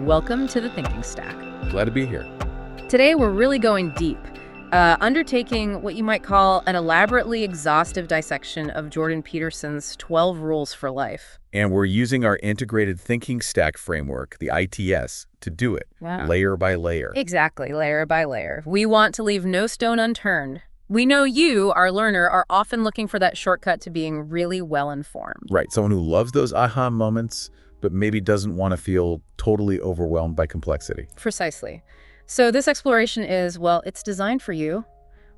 welcome to the Thinking Stack. Glad to be here. Today we're really going deep, undertaking what you might call an elaborately exhaustive dissection of Jordan Peterson's 12 Rules for Life. And we're using our integrated thinking stack framework, the ITS, to do it, layer by layer. Exactly, layer by layer. We want to leave no stone unturned. We know you, our learner, are often looking for that shortcut to being really well-informed. Right, someone who loves those aha moments, but maybe doesn't want to feel totally overwhelmed by complexity. Precisely. So this exploration is, well, it's designed for you.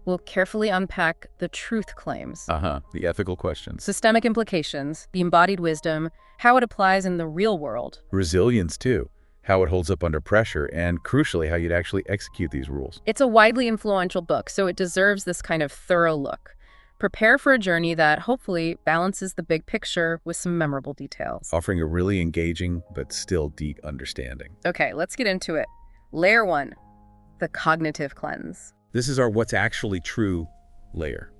We'll carefully unpack the truth claims. The ethical questions. Systemic implications, the embodied wisdom, how it applies in the real world. Resilience, too. How it holds up under pressure, and crucially, how you'd actually execute these rules. It's a widely influential book, so it deserves this kind of thorough look. Prepare for a journey that hopefully balances the big picture with some memorable details. Offering a really engaging but still deep understanding. Okay, let's get into it. Layer 1, the cognitive cleanse. This is our what's actually true layer.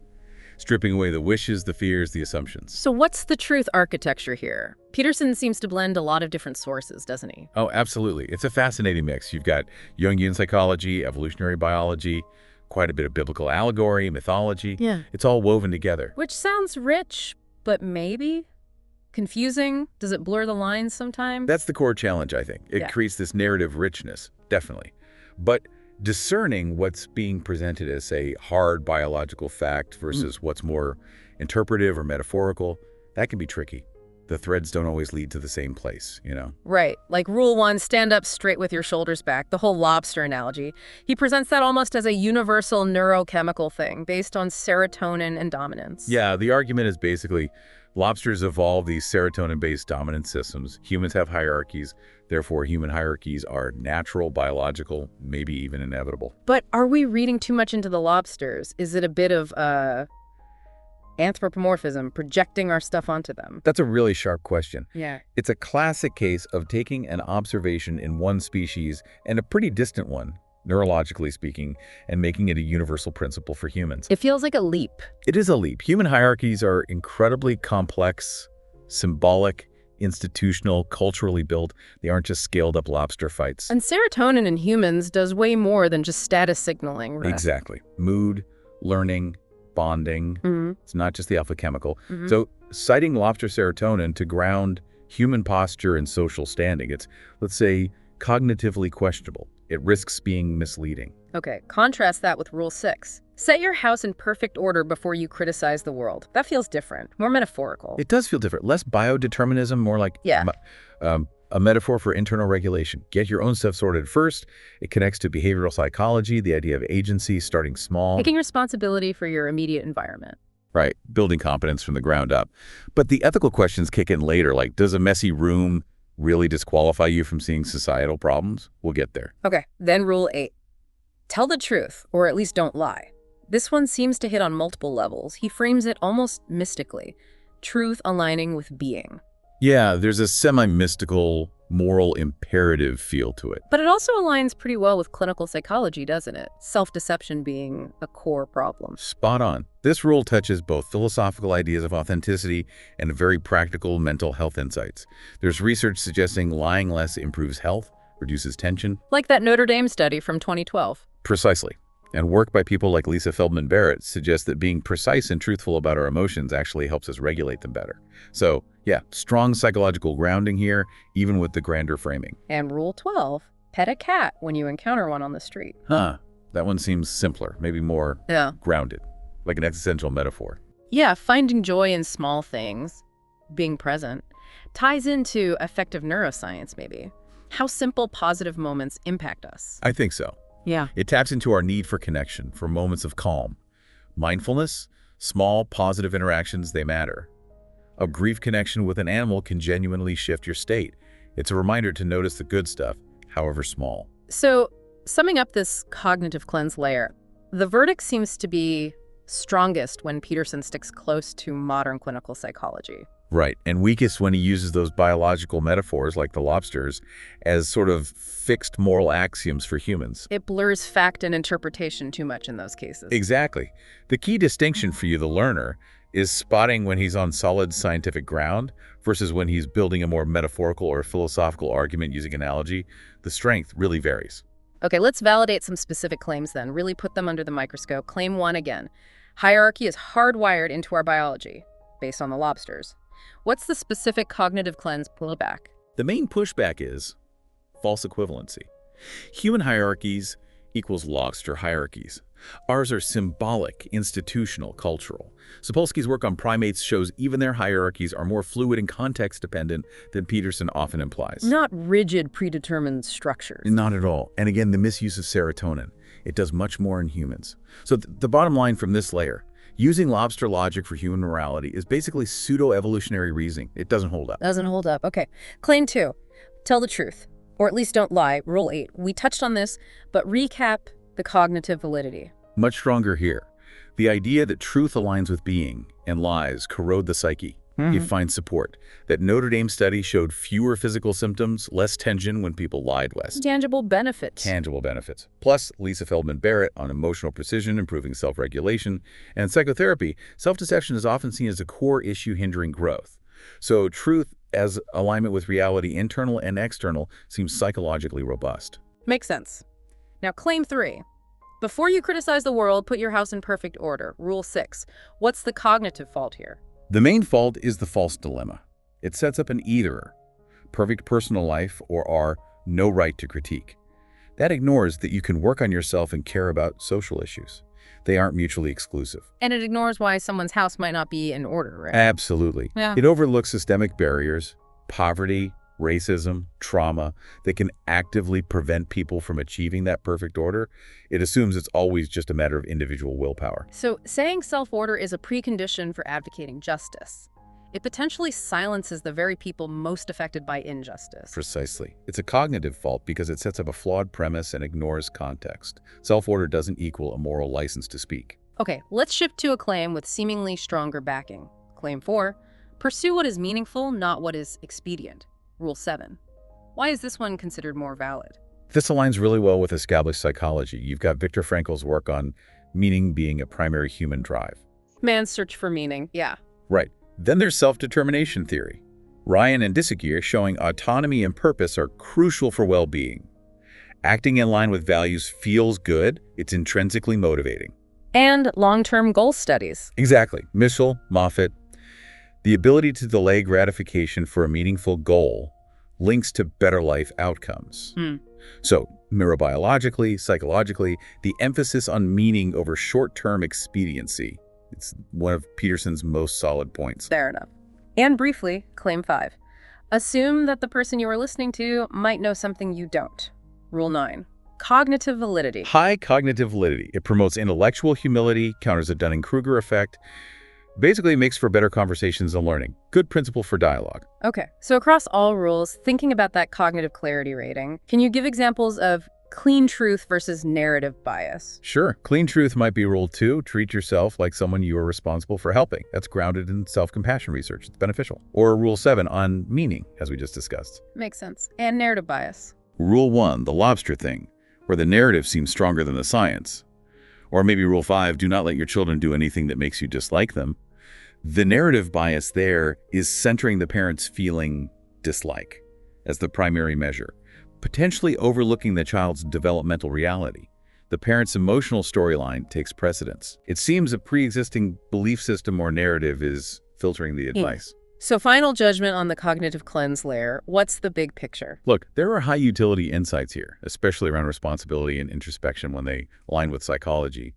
Stripping away the wishes, the fears, the assumptions. So what's the truth architecture here? Peterson seems to blend a lot of different sources, doesn't he? Oh, absolutely. It's a fascinating mix. You've got Jungian psychology, evolutionary biology, quite a bit of biblical allegory, mythology. Yeah. It's all woven together. Which sounds rich, but maybe confusing. Does it blur the lines sometimes? That's the core challenge, I think. It creates this narrative richness, definitely. But discerning what's being presented as, say, hard biological fact versus what's more interpretive or metaphorical, that can be tricky. The threads don't always lead to the same place, you know? Right. Like rule 1, stand up straight with your shoulders back, the whole lobster analogy. He presents that almost as a universal neurochemical thing based on serotonin and dominance. Yeah, the argument is basically lobsters evolved these serotonin-based dominant systems. Humans have hierarchies. Therefore, human hierarchies are natural, biological, maybe even inevitable. But are we reading too much into the lobsters? Is it a bit of anthropomorphism, projecting our stuff onto them? That's a really sharp question. Yeah. It's a classic case of taking an observation in one species, and a pretty distant one, neurologically speaking, and making it a universal principle for humans. It feels like a leap. It is a leap. Human hierarchies are incredibly complex, symbolic, institutional, culturally built. They aren't just scaled-up lobster fights. And serotonin in humans does way more than just status signaling, right? Exactly. Mood, learning, bonding. It's not just the alpha chemical. So citing lobster serotonin to ground human posture and social standing, it's, let's say, cognitively questionable. It risks being misleading. Okay, contrast that with Rule 6. Set your house in perfect order before you criticize the world. That feels different, more metaphorical. It does feel different. Less biodeterminism, more like a metaphor for internal regulation. Get your own stuff sorted first. It connects to behavioral psychology, the idea of agency, starting small. Taking responsibility for your immediate environment. Right, building competence from the ground up. But the ethical questions kick in later, like does a messy room really disqualify you from seeing societal problems? We'll get there. Okay, then Rule 8. Tell the truth, or at least don't lie. This one seems to hit on multiple levels. He frames it almost mystically. Truth aligning with being. Yeah, there's a semi-mystical, moral imperative feel to it. But it also aligns pretty well with clinical psychology, doesn't it? Self-deception being a core problem. Spot on. This rule touches both philosophical ideas of authenticity and very practical mental health insights. There's research suggesting lying less improves health, reduces tension. Like that Notre Dame study from 2012. Precisely. And work by people like Lisa Feldman Barrett suggests that being precise and truthful about our emotions actually helps us regulate them better. So, yeah, strong psychological grounding here, even with the grander framing. And Rule 12, pet a cat when you encounter one on the street. That one seems simpler, maybe more grounded, like an existential metaphor. Yeah, finding joy in small things, being present, ties into effective neuroscience, maybe. How simple, positive moments impact us. I think so. Yeah. It taps into our need for connection, for moments of calm. Mindfulness, small, positive interactions, they matter. A grief connection with an animal can genuinely shift your state. It's a reminder to notice the good stuff, however small. So, summing up this cognitive cleanse layer, the verdict seems to be strongest when Peterson sticks close to modern clinical psychology. Right, and weakest when he uses those biological metaphors, like the lobsters, as sort of fixed moral axioms for humans. It blurs fact and interpretation too much in those cases. Exactly. The key distinction for you, the learner, is spotting when he's on solid scientific ground versus when he's building a more metaphorical or philosophical argument using analogy. The strength really varies. Okay, let's validate some specific claims then, really put them under the microscope. Claim 1 again. Hierarchy is hardwired into our biology, based on the lobsters. What's the specific cognitive cleanse pullback? The main pushback is false equivalency. Human hierarchies equals lobster hierarchies. Ours are symbolic, institutional, cultural. Sapolsky's work on primates shows even their hierarchies are more fluid and context-dependent than Peterson often implies. Not rigid, predetermined structures. Not at all. And again, the misuse of serotonin. It does much more in humans. So the bottom line from this layer, using lobster logic for human morality is basically pseudo-evolutionary reasoning. It doesn't hold up. Doesn't hold up. Okay. Claim 2. Tell the truth. Or at least don't lie. Rule 8. We touched on this, but recap the cognitive validity. Much stronger here. The idea that truth aligns with being and lies corrode the psyche. You find support. That Notre Dame study showed fewer physical symptoms, less tension when people lied less. Tangible benefits. Tangible benefits. Plus, Lisa Feldman Barrett on emotional precision, improving self-regulation, and psychotherapy, self-deception is often seen as a core issue hindering growth. So truth as alignment with reality, internal and external, seems psychologically robust. Makes sense. Now, claim 3. Before you criticize the world, put your house in perfect order. Rule 6. What's the cognitive fault here? The main fault is the false dilemma. It sets up an either, perfect personal life or our no right to critique. That ignores that you can work on yourself and care about social issues. They aren't mutually exclusive. And it ignores why someone's house might not be in order, right? Absolutely. Yeah. It overlooks systemic barriers, poverty, racism, trauma that can actively prevent people from achieving that perfect order. It assumes it's always just a matter of individual willpower. So saying self-order is a precondition for advocating justice. It potentially silences the very people most affected by injustice. Precisely. It's a cognitive fault because it sets up a flawed premise and ignores context. Self-order doesn't equal a moral license to speak. Okay, let's shift to a claim with seemingly stronger backing. Claim 4. Pursue what is meaningful, not what is expedient. Rule 7. Why is this one considered more valid? This aligns really well with established psychology. You've got Viktor Frankl's work on meaning being a primary human drive. Man's search for meaning, yeah. Right. Then there's self-determination theory. Ryan and dissect showing autonomy and purpose are crucial for well-being. Acting in line with values feels good. It's intrinsically motivating. And long-term goal studies. Exactly. Mitchell, Moffat. The ability to delay gratification for a meaningful goal links to better life outcomes. So, neurobiologically, psychologically, the emphasis on meaning over short-term expediency. It's one of Peterson's most solid points. Fair enough. And briefly, claim 5. Assume that the person you are listening to might know something you don't. Rule 9. Cognitive validity. High cognitive validity. It promotes intellectual humility, counters the Dunning-Kruger effect, basically makes for better conversations and learning. Good principle for dialogue. Okay, so across all rules, thinking about that cognitive clarity rating, can you give examples of clean truth versus narrative bias? Sure. Clean truth might be rule 2. Treat yourself like someone you are responsible for helping. That's grounded in self-compassion research. It's beneficial. Or rule 7 on meaning, as we just discussed. Makes sense. And narrative bias. Rule 1, the lobster thing, where the narrative seems stronger than the science. Or maybe rule 5, do not let your children do anything that makes you dislike them. The narrative bias there is centering the parent's feeling dislike as the primary measure, potentially overlooking the child's developmental reality. The parent's emotional storyline takes precedence. It seems a pre-existing belief system or narrative is filtering the advice. So final judgment on the cognitive cleanse layer, what's the big picture? Look, there are high-utility insights here, especially around responsibility and introspection when they align with psychology.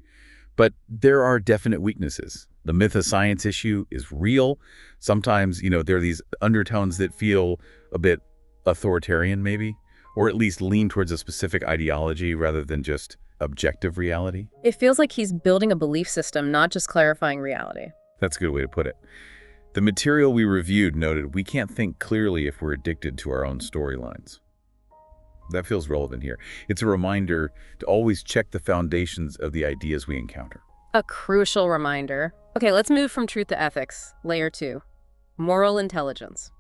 But there are definite weaknesses. The myth of science issue is real. Sometimes, there are these undertones that feel a bit authoritarian, maybe, or at least lean towards a specific ideology rather than just objective reality. It feels like he's building a belief system, not just clarifying reality. That's a good way to put it. The material we reviewed noted we can't think clearly if we're addicted to our own storylines. That feels relevant here. It's a reminder to always check the foundations of the ideas we encounter. A crucial reminder. Okay, let's move from truth to ethics. Layer 2, moral intelligence.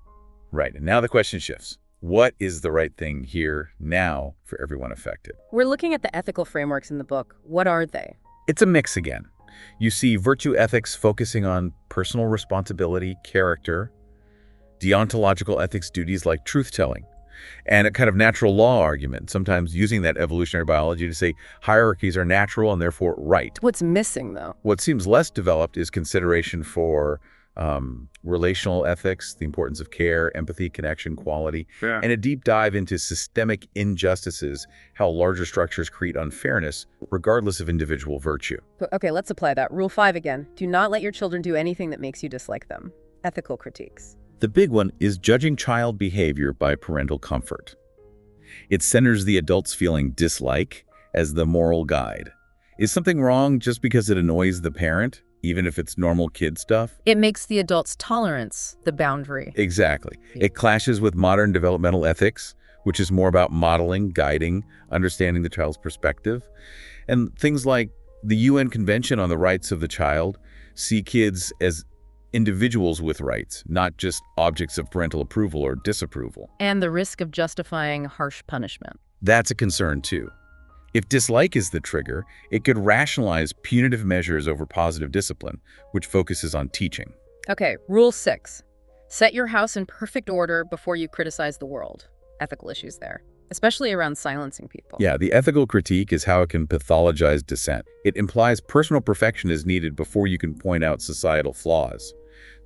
Right, and now the question shifts. What is the right thing here, now, for everyone affected? We're looking at the ethical frameworks in the book. What are they? It's a mix again. You see virtue ethics focusing on personal responsibility, character, deontological ethics duties like truth-telling, and a kind of natural law argument, sometimes using that evolutionary biology to say hierarchies are natural and therefore right. What's missing, though? What seems less developed is consideration for relational ethics, the importance of care, empathy, connection, quality, and a deep dive into systemic injustices, how larger structures create unfairness, regardless of individual virtue. Okay, let's apply that. Rule 5 again. Do not let your children do anything that makes you dislike them. Ethical critiques. The big one is judging child behavior by parental comfort. It centers the adult's feeling dislike as the moral guide. Is something wrong just because it annoys the parent, even if it's normal kid stuff? It makes the adult's tolerance the boundary. Exactly. It clashes with modern developmental ethics, which is more about modeling, guiding, understanding the child's perspective. And things like the UN Convention on the Rights of the Child see kids as individuals with rights, not just objects of parental approval or disapproval. And the risk of justifying harsh punishment. That's a concern too. If dislike is the trigger, it could rationalize punitive measures over positive discipline, which focuses on teaching. Okay, rule 6. Set your house in perfect order before you criticize the world. Ethical issues there, especially around silencing people. Yeah, the ethical critique is how it can pathologize dissent. It implies personal perfection is needed before you can point out societal flaws.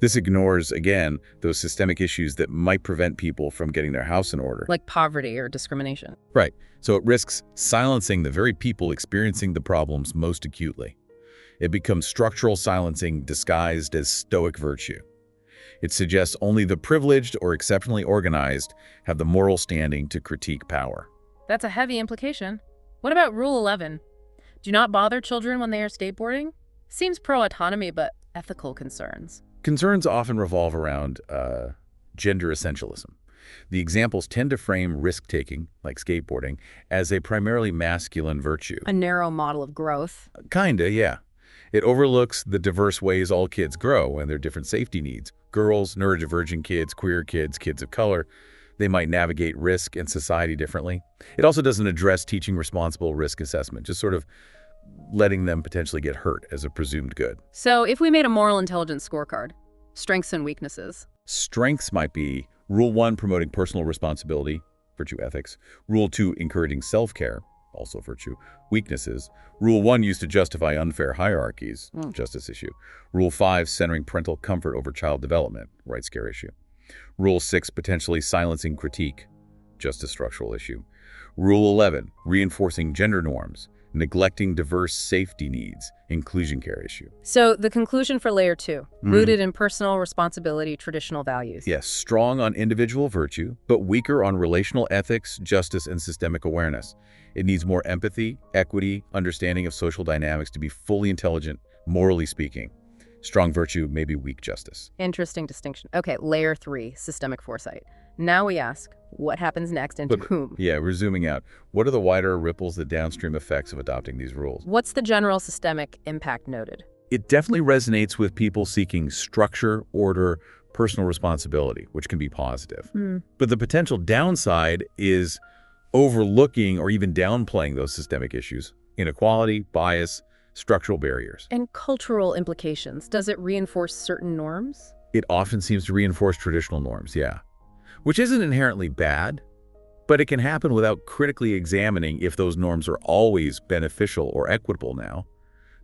This ignores, again, those systemic issues that might prevent people from getting their house in order. Like poverty or discrimination. Right. So it risks silencing the very people experiencing the problems most acutely. It becomes structural silencing disguised as stoic virtue. It suggests only the privileged or exceptionally organized have the moral standing to critique power. That's a heavy implication. What about Rule 11? Do not bother children when they are skateboarding? Seems pro-autonomy, but ethical concerns. Concerns often revolve around gender essentialism. The examples tend to frame risk-taking, like skateboarding, as a primarily masculine virtue. A narrow model of growth. Kinda, yeah. It overlooks the diverse ways all kids grow and their different safety needs. Girls, neurodivergent kids, queer kids, kids of color, they might navigate risk and society differently. It also doesn't address teaching responsible risk assessment, just sort of letting them potentially get hurt as a presumed good. So if we made a moral intelligence scorecard, strengths and weaknesses. Strengths might be Rule 1, promoting personal responsibility, virtue ethics. Rule 2, encouraging self-care, also virtue. Weaknesses. Rule 1, used to justify unfair hierarchies, justice issue. Rule 5, centering parental comfort over child development, rights care issue. Rule 6, potentially silencing critique, justice structural issue. Rule 11, reinforcing gender norms, neglecting diverse safety needs, inclusion care issue. So the conclusion for layer 2, rooted in personal responsibility, traditional values. Yes, strong on individual virtue, but weaker on relational ethics, justice, and systemic awareness. It needs more empathy, equity, understanding of social dynamics to be fully intelligent, morally speaking. Strong virtue, maybe weak justice. Interesting distinction. Okay, layer 3, systemic foresight. Now we ask, what happens next and to whom? Yeah, we're zooming out. What are the wider ripples, the downstream effects of adopting these rules? What's the general systemic impact noted? It definitely resonates with people seeking structure, order, personal responsibility, which can be positive. But the potential downside is overlooking or even downplaying those systemic issues: inequality, bias, structural barriers. And cultural implications. Does it reinforce certain norms? It often seems to reinforce traditional norms, yeah. Which isn't inherently bad, but it can happen without critically examining if those norms are always beneficial or equitable now.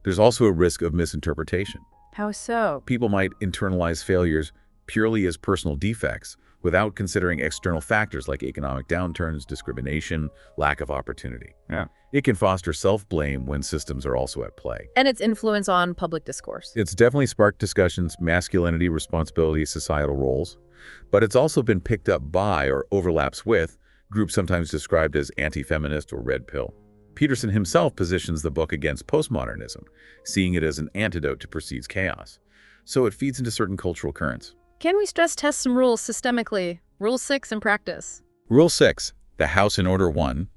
There's also a risk of misinterpretation. How so? People might internalize failures purely as personal defects without considering external factors like economic downturns, discrimination, lack of opportunity. Yeah. It can foster self-blame when systems are also at play. And its influence on public discourse. It's definitely sparked discussions, masculinity, responsibility, societal roles. But it's also been picked up by, or overlaps with, groups sometimes described as anti-feminist or red pill. Peterson himself positions the book against postmodernism, seeing it as an antidote to perceived chaos. So it feeds into certain cultural currents. Can we stress test some rules systemically? Rule 6 in practice. Rule 6, the house in order 1,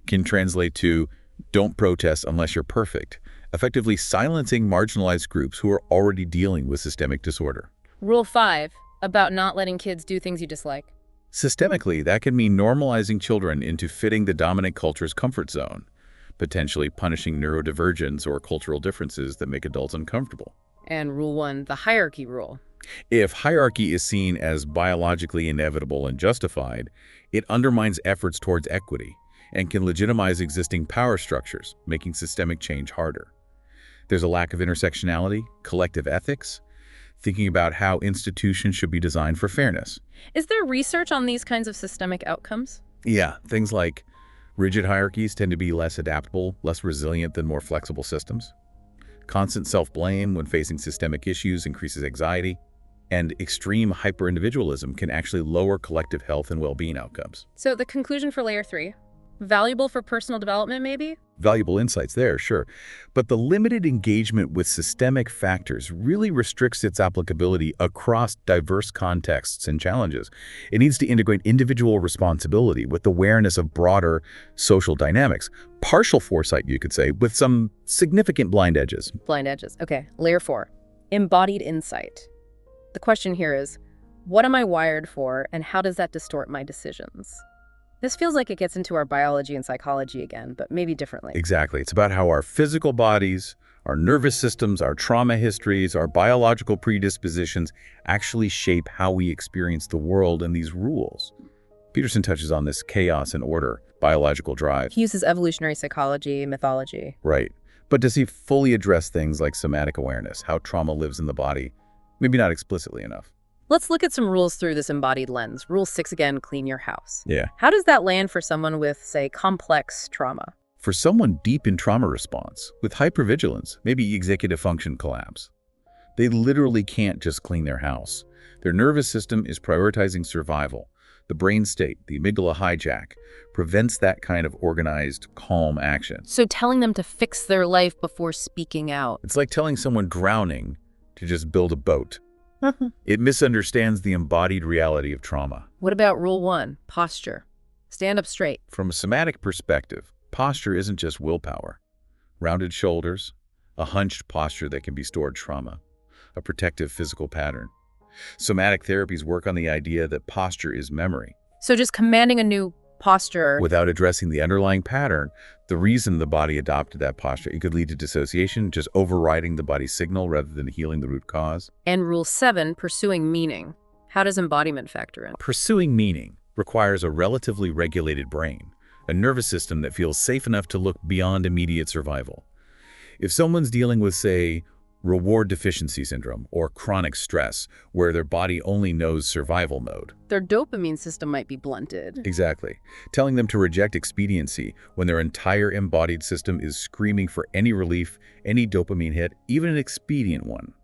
can translate to don't protest unless you're perfect, effectively silencing marginalized groups who are already dealing with systemic disorder. Rule 5, about not letting kids do things you dislike. Systemically, that can mean normalizing children into fitting the dominant culture's comfort zone. potentially punishing neurodivergence or cultural differences that make adults uncomfortable. And rule 1, the hierarchy rule. If hierarchy is seen as biologically inevitable and justified, it undermines efforts towards equity and can legitimize existing power structures, making systemic change harder. There's a lack of intersectionality, collective ethics, thinking about how institutions should be designed for fairness. Is there research on these kinds of systemic outcomes? Yeah, things like rigid hierarchies tend to be less adaptable, less resilient than more flexible systems. Constant self-blame when facing systemic issues increases anxiety, and extreme hyper-individualism can actually lower collective health and well-being outcomes. So the conclusion for layer 3, valuable for personal development maybe? Valuable insights there, sure. But the limited engagement with systemic factors really restricts its applicability across diverse contexts and challenges. It needs to integrate individual responsibility with awareness of broader social dynamics. Partial foresight, you could say, with some significant blind edges. Blind edges. Okay, layer 4, embodied insight. The question here is, what am I wired for, and how does that distort my decisions? This feels like it gets into our biology and psychology again, but maybe differently. Exactly. It's about how our physical bodies, our nervous systems, our trauma histories, our biological predispositions actually shape how we experience the world and these rules. Peterson touches on this chaos and order, biological drive. He uses evolutionary psychology, mythology. Right. But does he fully address things like somatic awareness, how trauma lives in the body? Maybe not explicitly enough. Let's look at some rules through this embodied lens. Rule 6 again, clean your house. Yeah. How does that land for someone with, say, complex trauma? For someone deep in trauma response, with hypervigilance, maybe executive function collapse, they literally can't just clean their house. Their nervous system is prioritizing survival. The brain state, the amygdala hijack, prevents that kind of organized, calm action. So telling them to fix their life before speaking out. It's like telling someone drowning to just build a boat. It misunderstands the embodied reality of trauma. What about rule 1, posture? Stand up straight. From a somatic perspective, posture isn't just willpower. Rounded shoulders, a hunched posture that can be stored trauma, a protective physical pattern. Somatic therapies work on the idea that posture is memory. So just commanding a new posture without addressing the underlying pattern, the reason the body adopted that posture, it could lead to dissociation, just overriding the body's signal rather than healing the root cause. And rule 7, pursuing meaning. How does embodiment factor in? Pursuing meaning requires a relatively regulated brain, a nervous system that feels safe enough to look beyond immediate survival. If someone's dealing with, say, reward deficiency syndrome or chronic stress, where their body only knows survival mode, their dopamine system might be blunted. Exactly. Telling them to reject expediency when their entire embodied system is screaming for any relief, any dopamine hit, even an expedient one.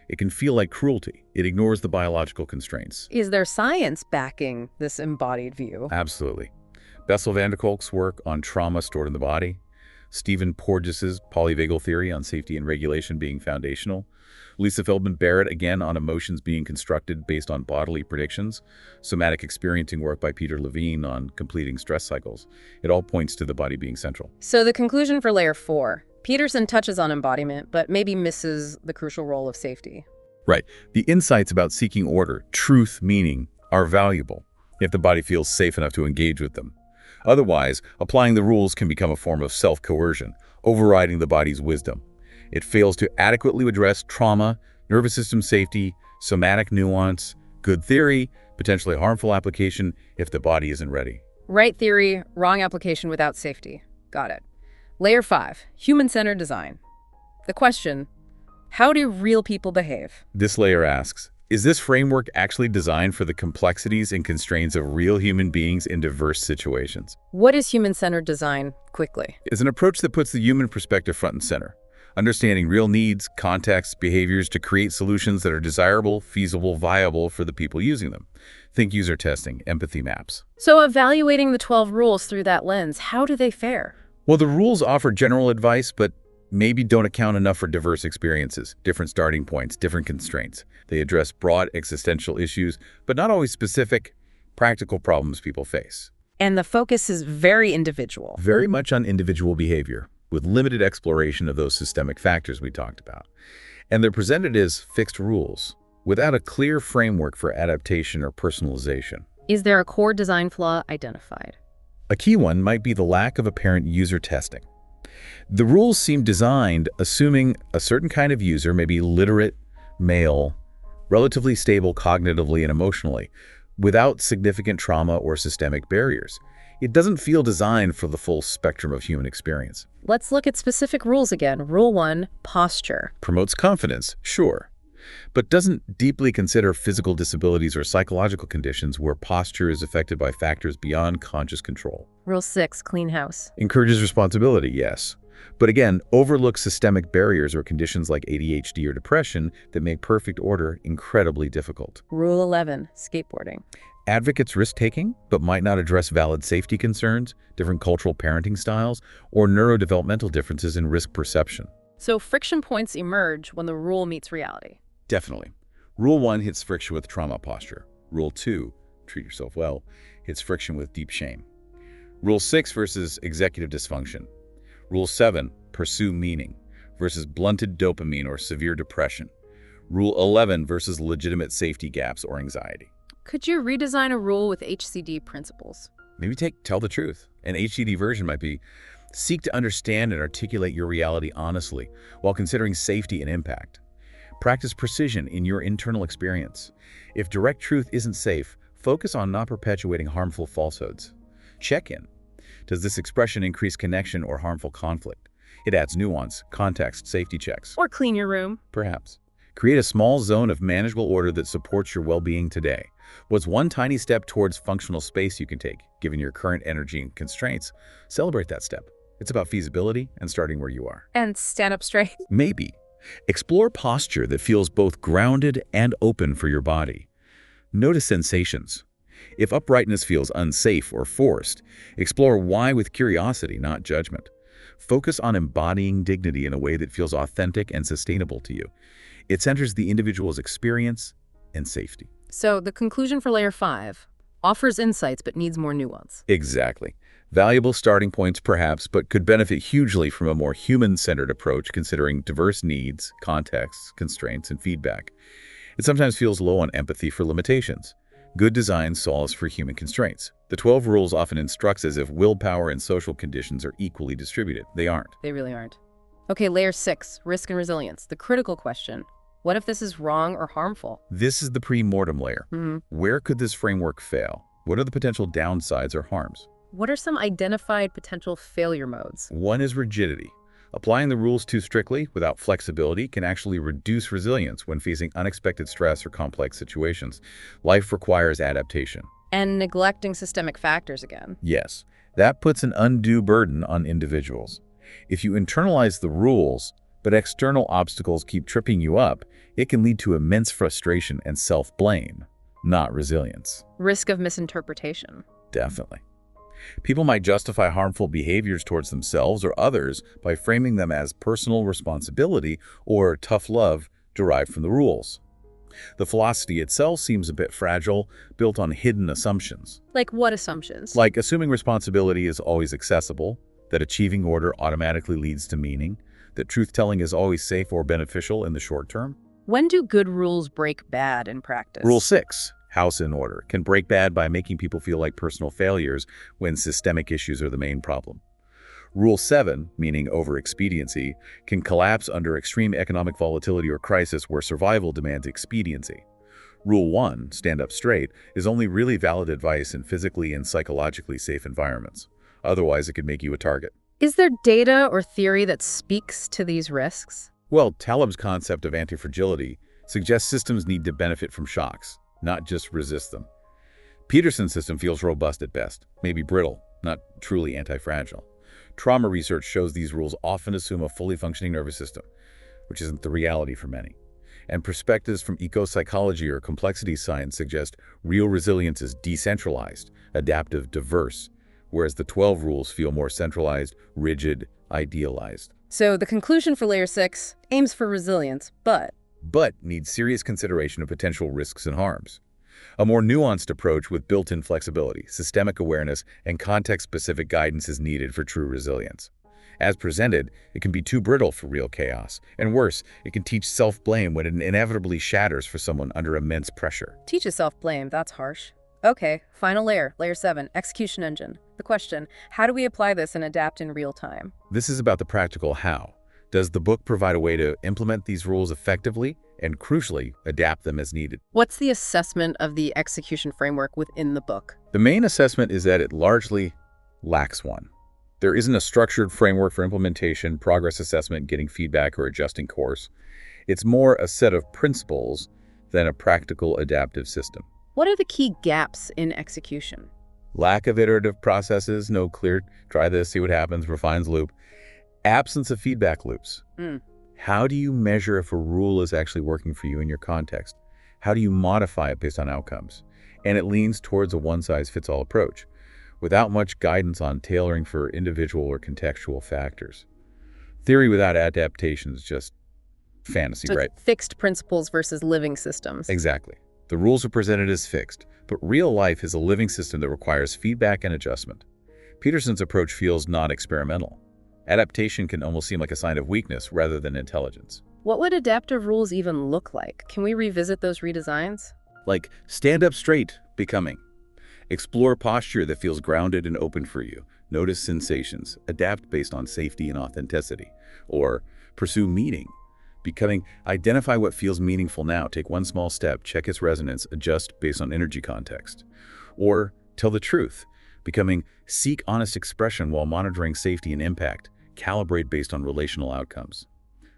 It can feel like cruelty. It ignores the biological constraints. Is there science backing this embodied view? Absolutely. Bessel van der Kolk's work on trauma stored in the body, Stephen Porges's polyvagal theory on safety and regulation being foundational, Lisa Feldman Barrett again on emotions being constructed based on bodily predictions, somatic experiencing work by Peter Levine on completing stress cycles. It all points to the body being central. So the conclusion for layer 4, Peterson touches on embodiment, but maybe misses the crucial role of safety. Right. The insights about seeking order, truth, meaning are valuable if the body feels safe enough to engage with them. Otherwise, applying the rules can become a form of self-coercion, overriding the body's wisdom. It fails to adequately address trauma, nervous system safety, somatic nuance, good theory, potentially harmful application if the body isn't ready. Right theory, wrong application without safety. Got it. Layer 5, human-centered design. The question, how do real people behave? This layer asks, is this framework actually designed for the complexities and constraints of real human beings in diverse situations? What is human-centered design, quickly? It's an approach that puts the human perspective front and center, understanding real needs, contexts, behaviors to create solutions that are desirable, feasible, viable for the people using them. Think user testing, empathy maps. So evaluating the 12 rules through that lens, how do they fare? Well, the rules offer general advice, but maybe don't account enough for diverse experiences, different starting points, different constraints. They address broad existential issues, but not always specific, practical problems people face. And the focus is very individual. Very much on individual behavior, with limited exploration of those systemic factors we talked about. And they're presented as fixed rules, without a clear framework for adaptation or personalization. Is there a core design flaw identified? A key one might be the lack of apparent user testing. The rules seem designed assuming a certain kind of user may be literate, male, relatively stable cognitively and emotionally, without significant trauma or systemic barriers. It doesn't feel designed for the full spectrum of human experience. Let's look at specific rules again. Rule 1, posture. Promotes confidence, sure, but doesn't deeply consider physical disabilities or psychological conditions where posture is affected by factors beyond conscious control. Rule 6, clean house. Encourages responsibility, yes, but again, overlooks systemic barriers or conditions like ADHD or depression that make perfect order incredibly difficult. Rule 11, skateboarding. Advocates risk-taking, but might not address valid safety concerns, different cultural parenting styles, or neurodevelopmental differences in risk perception. So friction points emerge when the rule meets reality. Definitely. Rule 1 hits friction with trauma posture. Rule 2, treat yourself well, hits friction with deep shame. Rule 6 versus executive dysfunction. Rule 7, pursue meaning, versus blunted dopamine or severe depression. Rule 11 versus legitimate safety gaps or anxiety. Could you redesign a rule with HCD principles? Maybe tell the truth. An HCD version might be, seek to understand and articulate your reality honestly while considering safety and impact. Practice precision in your internal experience. If direct truth isn't safe, focus on not perpetuating harmful falsehoods. Check in. Does this expression increase connection or harmful conflict? It adds nuance, context, safety checks. Or clean your room. Perhaps. Create a small zone of manageable order that supports your well-being today. What's one tiny step towards functional space you can take, given your current energy and constraints? Celebrate that step. It's about feasibility and starting where you are. And stand up straight. Maybe. Explore posture that feels both grounded and open for your body. Notice sensations. If uprightness feels unsafe or forced, explore why with curiosity, not judgment. Focus on embodying dignity in a way that feels authentic and sustainable to you. It centers the individual's experience and safety. So the conclusion for layer 5 offers insights but needs more nuance. Exactly. Valuable starting points perhaps, but could benefit hugely from a more human-centered approach considering diverse needs, contexts, constraints, and feedback. It sometimes feels low on empathy for limitations. Good design solves for human constraints. The 12 rules often instructs as if willpower and social conditions are equally distributed. They aren't. They really aren't. Okay, layer 6, risk and resilience. The critical question. What if this is wrong or harmful? This is the pre-mortem layer. Where could this framework fail? What are the potential downsides or harms? What are some identified potential failure modes? One is rigidity. Applying the rules too strictly without flexibility can actually reduce resilience when facing unexpected stress or complex situations. Life requires adaptation. And neglecting systemic factors again. Yes, that puts an undue burden on individuals. If you internalize the rules, but external obstacles keep tripping you up, it can lead to immense frustration and self-blame, not resilience. Risk of misinterpretation. Definitely. People might justify harmful behaviors towards themselves or others by framing them as personal responsibility or tough love derived from the rules. The philosophy itself seems a bit fragile, built on hidden assumptions. Like what assumptions? Like assuming responsibility is always accessible, that achieving order automatically leads to meaning, that truth-telling is always safe or beneficial in the short term. When do good rules break bad in practice? Rule 6, house in order, can break bad by making people feel like personal failures when systemic issues are the main problem. Rule 7, meaning over-expediency, can collapse under extreme economic volatility or crisis where survival demands expediency. Rule 1, stand up straight, is only really valid advice in physically and psychologically safe environments. Otherwise, it could make you a target. Is there data or theory that speaks to these risks? Well, Taleb's concept of anti-fragility suggests systems need to benefit from shocks, not just resist them. Peterson's system feels robust at best, maybe brittle, not truly anti-fragile. Trauma research shows these rules often assume a fully functioning nervous system, which isn't the reality for many. And perspectives from eco-psychology or complexity science suggest real resilience is decentralized, adaptive, diverse, whereas the 12 rules feel more centralized, rigid, idealized. So the conclusion for layer 6 aims for resilience, but needs serious consideration of potential risks and harms. A more nuanced approach with built-in flexibility, systemic awareness, and context-specific guidance is needed for true resilience. As presented, it can be too brittle for real chaos. And worse, it can teach self-blame when it inevitably shatters for someone under immense pressure. teach self-blame, that's harsh. Okay, final layer, layer 7, execution engine. The question, how do we apply this and adapt in real time? This is about the practical how. Does the book provide a way to implement these rules effectively and, crucially, adapt them as needed? What's the assessment of the execution framework within the book? The main assessment is that it largely lacks one. There isn't a structured framework for implementation, progress assessment, getting feedback, or adjusting course. It's more a set of principles than a practical adaptive system. What are the key gaps in execution? Lack of iterative processes, no clear, try this, see what happens, refines loop. Absence of feedback loops. How do you measure if a rule is actually working for you in your context? How do you modify it based on outcomes? And it leans towards a one-size-fits-all approach, without much guidance on tailoring for individual or contextual factors. Theory without adaptation is just fantasy, So right? it's fixed principles versus living systems. Exactly. The rules are presented as fixed, but real life is a living system that requires feedback and adjustment. Peterson's approach feels non-experimental. Adaptation can almost seem like a sign of weakness rather than intelligence. What would adaptive rules even look like? Can we revisit those redesigns? Like, stand up straight, becoming. Explore posture that feels grounded and open for you. Notice sensations. Adapt based on safety and authenticity. Or pursue meaning. Becoming, identify what feels meaningful now. Take one small step, check its resonance, adjust based on energy context. Or tell the truth. Becoming, seek honest expression while monitoring safety and impact. Calibrate based on relational outcomes.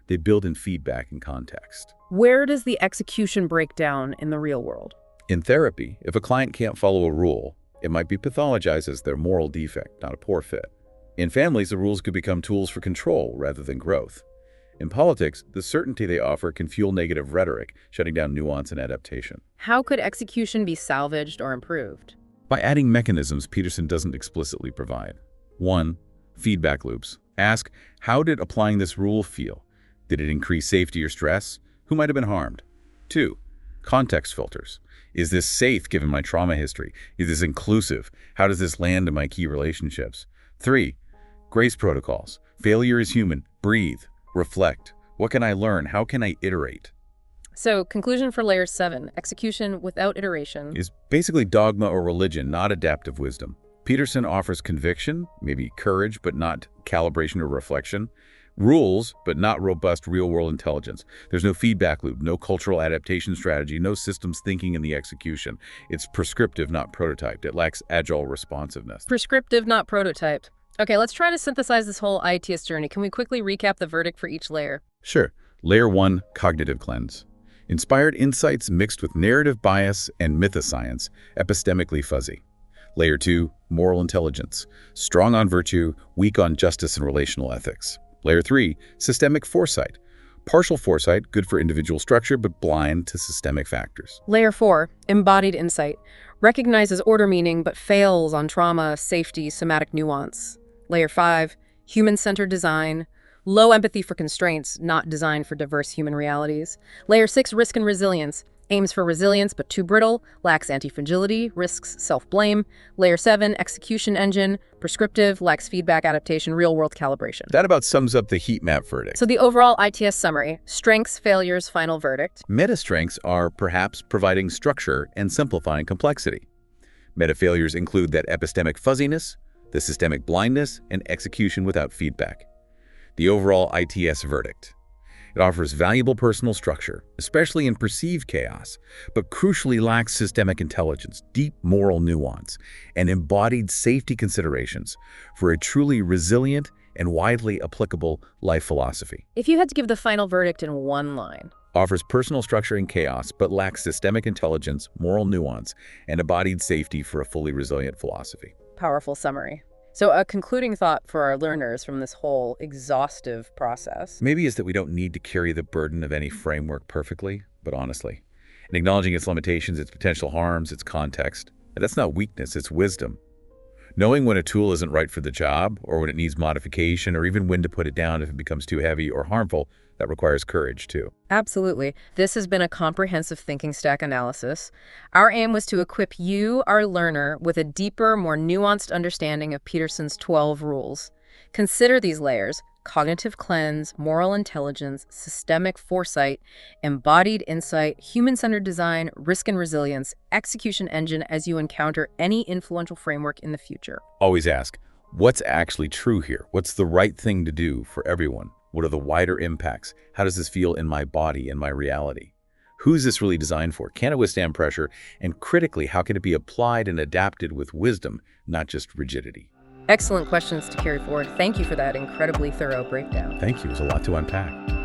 They build in feedback and context. Where does the execution break down in the real world? In therapy, if a client can't follow a rule, it might be pathologized as their moral defect, not a poor fit. In families, the rules could become tools for control rather than growth. In politics, the certainty they offer can fuel negative rhetoric, shutting down nuance and adaptation. How could execution be salvaged or improved? By adding mechanisms Peterson doesn't explicitly provide. 1. Feedback loops. Ask, how did applying this rule feel? Did it increase safety or stress? Who might have been harmed? 2. Context filters. Is this safe given my trauma history? Is this inclusive? How does this land in my key relationships? 3. Grace protocols. Failure is human. Breathe. Reflect. What can I learn? How can I iterate? So, conclusion for layer 7, execution without iteration. Is basically dogma or religion, not adaptive wisdom. Peterson offers conviction, maybe courage, but not calibration or reflection. Rules, but not robust real-world intelligence. There's no feedback loop, no cultural adaptation strategy, no systems thinking in the execution. It's prescriptive, not prototyped. It lacks agile responsiveness. Prescriptive, not prototyped. Okay, let's try to synthesize this whole ITS journey. Can we quickly recap the verdict for each layer? Sure. Layer 1, cognitive cleanse. Inspired insights mixed with narrative bias and mythoscience, epistemically fuzzy. Layer 2, moral intelligence. Strong on virtue, weak on justice and relational ethics. Layer 3, systemic foresight. Partial foresight, good for individual structure, but blind to systemic factors. Layer 4, embodied insight. Recognizes order meaning, but fails on trauma, safety, somatic nuance. Layer 5, human-centered design. Low empathy for constraints, not designed for diverse human realities. Layer 6, risk and resilience. Aims for resilience, but too brittle, lacks anti-fragility, risks self-blame. Layer 7, execution engine, prescriptive, lacks feedback, adaptation, real-world calibration. That about sums up the heat map verdict. So the overall ITS summary, strengths, failures, final verdict. Meta-strengths are perhaps providing structure and simplifying complexity. Meta-failures include that epistemic fuzziness, the systemic blindness, and execution without feedback. The overall ITS verdict. It offers valuable personal structure, especially in perceived chaos, but crucially lacks systemic intelligence, deep moral nuance, and embodied safety considerations for a truly resilient and widely applicable life philosophy. If you had to give the final verdict in one line. Offers personal structure in chaos, but lacks systemic intelligence, moral nuance, and embodied safety for a fully resilient philosophy. Powerful summary. So a concluding thought for our learners from this whole exhaustive process. Maybe is that we don't need to carry the burden of any framework perfectly, but honestly. And acknowledging its limitations, its potential harms, its context. And that's not weakness, it's wisdom. Knowing when a tool isn't right for the job, or when it needs modification, or even when to put it down if it becomes too heavy or harmful, that requires courage too. Absolutely. This has been a comprehensive thinking stack analysis. Our aim was to equip you, our learner, with a deeper, more nuanced understanding of Peterson's 12 rules. Consider these layers: cognitive cleanse, moral intelligence, systemic foresight, embodied insight, human-centered design, risk and resilience, execution engine as you encounter any influential framework in the future. Always ask, what's actually true here? What's the right thing to do for everyone? What are the wider impacts? How does this feel in my body and my reality? Who's this really designed for? Can it withstand pressure? And critically, how can it be applied and adapted with wisdom, not just rigidity? Excellent questions to carry forward. Thank you for that incredibly thorough breakdown. Thank you. It was a lot to unpack.